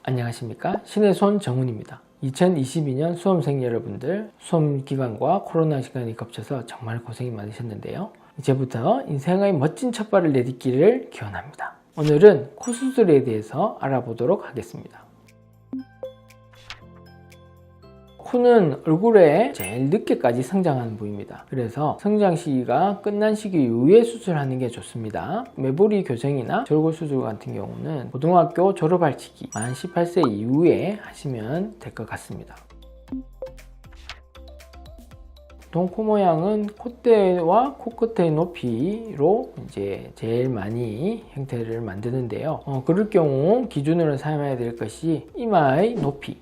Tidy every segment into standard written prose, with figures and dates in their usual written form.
안녕하십니까, 신의 손 정훈입니다. 2022년 수험생 여러분들, 수험 기간과 코로나 시간이 겹쳐서 정말 고생이 많으셨는데요. 이제부터 인생의 멋진 첫발을 내딛기를 기원합니다. 오늘은 코 수술에 대해서 알아보도록 하겠습니다. 코는 얼굴에 제일 늦게까지 성장하는 부위입니다. 그래서 성장 시기가 끝난 시기 이후에 수술하는 게 좋습니다. 매부리 교정이나 절골 수술 같은 경우는 고등학교 졸업할 시기 만 18세 이후에 하시면 될 것 같습니다. 보통 코 모양은 콧대와 코끝의 높이로 이제 제일 많이 형태를 만드는데요. 그럴 경우 기준으로 삼아야 될 것이 이마의 높이.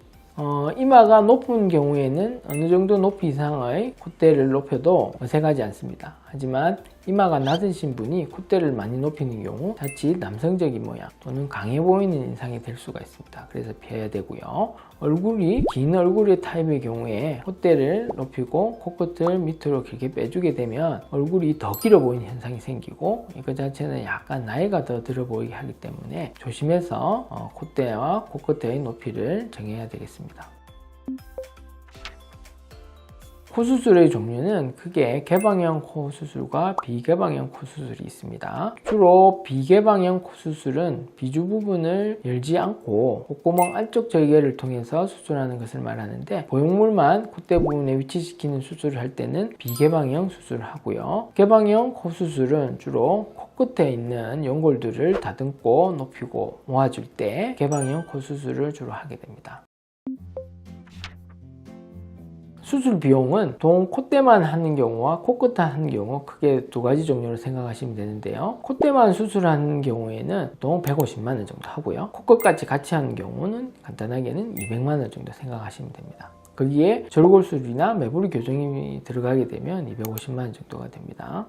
이마가 높은 경우에는 어느 정도 높이 이상의 콧대를 높여도 어색하지 않습니다. 하지만 이마가 낮으신 분이 콧대를 많이 높이는 경우 자칫 남성적인 모양 또는 강해 보이는 인상이 될 수가 있습니다. 그래서 피해야 되고요. 얼굴이 긴 얼굴의 타입의 경우에 콧대를 높이고 코끝을 밑으로 길게 빼주게 되면 얼굴이 더 길어 보이는 현상이 생기고 이거 자체는 약간 나이가 더 들어 보이게 하기 때문에 조심해서 콧대와 코끝의 높이를 정해야 되겠습니다. 코 수술의 종류는 크게 개방형 코 수술과 비개방형 코 수술이 있습니다. 주로 비개방형 코 수술은 비주 부분을 열지 않고 콧구멍 안쪽 절개를 통해서 수술하는 것을 말하는데, 보형물만 콧대 부분에 위치시키는 수술을 할 때는 비개방형 수술을 하고요. 개방형 코 수술은 주로 코끝에 있는 연골들을 다듬고 높이고 모아줄 때 개방형 코 수술을 주로 하게 됩니다. 수술 비용은 보통 콧대만 하는 경우와 코끝 하는 경우 크게 두 가지 종류로 생각하시면 되는데요. 콧대만 수술하는 경우에는 보통 150만 원 정도 하고요. 코끝까지 같이 하는 경우는 간단하게는 200만 원 정도 생각하시면 됩니다. 거기에 절골술이나 매부리 교정이 들어가게 되면 250만 원 정도가 됩니다.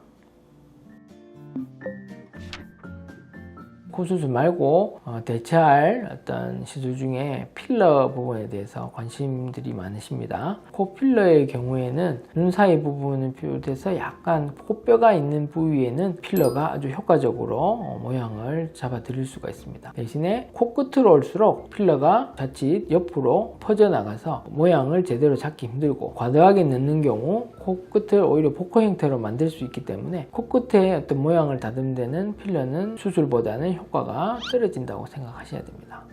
코 수술 말고 대체할 어떤 시술 중에 필러 부분에 대해서 관심들이 많으십니다. 코 필러의 경우에는 눈 사이 부분을 비롯해서 약간 코뼈가 있는 부위에는 필러가 아주 효과적으로 모양을 잡아 드릴 수가 있습니다. 대신에 코끝으로 올수록 필러가 자칫 옆으로 퍼져나가서 모양을 제대로 잡기 힘들고 과도하게 넣는 경우 코끝을 오히려 복코 형태로 만들 수 있기 때문에 코끝의 어떤 모양을 다듬는 데는 필러는 수술보다는 효과가 떨어진다고 생각하셔야 됩니다.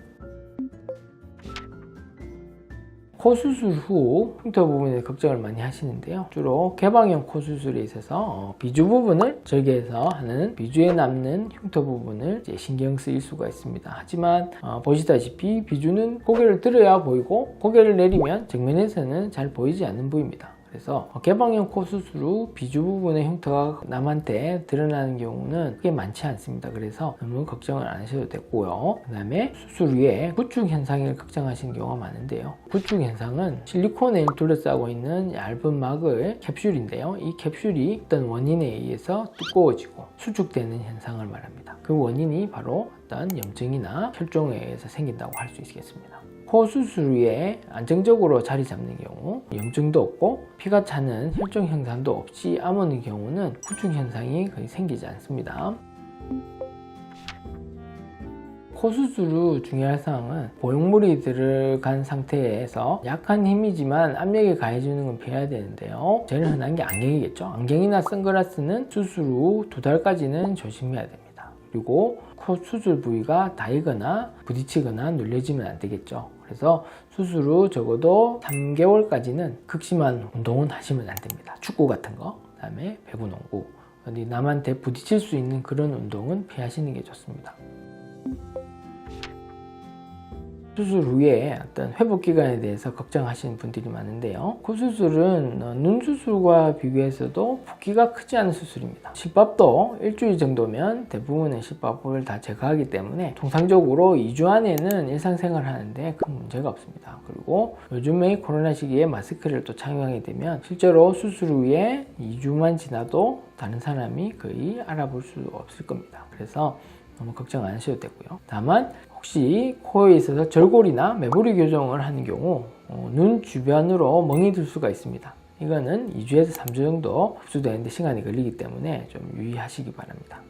코 수술 후 흉터 부분에 걱정을 많이 하시는데요. 주로 개방형 코 수술에 있어서 비주 부분을 절개해서 하는 비주에 남는 흉터 부분을 이제 신경 쓰일 수가 있습니다. 하지만 보시다시피 비주는 고개를 들어야 보이고 고개를 내리면 정면에서는 잘 보이지 않는 부위입니다. 그래서 개방형 코 수술 후 비주 부분의 흉터가 남한테 드러나는 경우는 크게 많지 않습니다. 그래서 너무 걱정을 안 하셔도 되고요. 그 다음에 수술 후에 구축 현상을 걱정하시는 경우가 많은데요. 구축 현상은 실리콘에 둘러싸고 있는 얇은 막의 캡슐인데요. 이 캡슐이 어떤 원인에 의해서 두꺼워지고 수축되는 현상을 말합니다. 그 원인이 바로 어떤 염증이나 혈종에 의해서 생긴다고 할 수 있겠습니다. 코 수술 후에 안정적으로 자리 잡는 경우, 염증도 없고 피가 차는 혈종 현상도 없이 아무는 경우는 구축 현상이 거의 생기지 않습니다. 코 수술 후 중요할 사항은 보형물이 들어간 상태에서 약한 힘이지만 압력이 가해지는 건 피해야 되는데요. 제일 흔한 게 안경이겠죠. 안경이나 선글라스는 수술 후 2달까지는 조심해야 됩니다. 그리고 코 수술 부위가 닿이거나 부딪히거나 눌려지면 안 되겠죠. 그래서 수술 후 적어도 3개월까지는 극심한 운동은 하시면 안 됩니다. 축구 같은 거, 그 다음에 배구, 농구, 어디 남한테 부딪힐 수 있는 그런 운동은 피하시는 게 좋습니다. 수술 후에 어떤 회복 기간에 대해서 걱정하시는 분들이 많은데요. 코 수술은 눈 수술과 비교해서도 붓기가 크지 않은 수술입니다. 실밥도 일주일 정도면 대부분의 실밥을 다 제거하기 때문에 통상적으로 2주 안에는 일상생활을 하는데 큰 문제가 없습니다. 그리고 요즘의 코로나 시기에 마스크를 또 착용하게 되면 실제로 수술 후에 2주만 지나도 다른 사람이 거의 알아볼 수 없을 겁니다. 그래서 너무 걱정 안 하셔도 되고요. 다만 혹시 코에 있어서 절골이나 매부리 교정을 하는 경우 눈 주변으로 멍이 들 수가 있습니다. 이거는 2주에서 3주 정도 흡수되는데 시간이 걸리기 때문에 좀 유의하시기 바랍니다.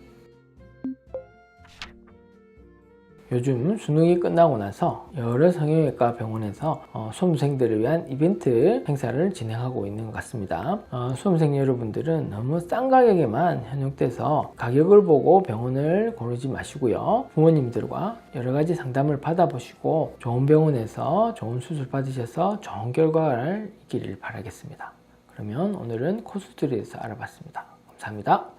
요즘 수능이 끝나고 나서 여러 성형외과 병원에서 수험생들을 위한 이벤트 행사를 진행하고 있는 것 같습니다. 수험생 여러분들은 너무 싼 가격에만 현혹돼서 가격을 보고 병원을 고르지 마시고요. 부모님들과 여러 가지 상담을 받아보시고 좋은 병원에서 좋은 수술 받으셔서 좋은 결과를 있기를 바라겠습니다. 그러면 오늘은 코 수술에 대해서 알아봤습니다. 감사합니다.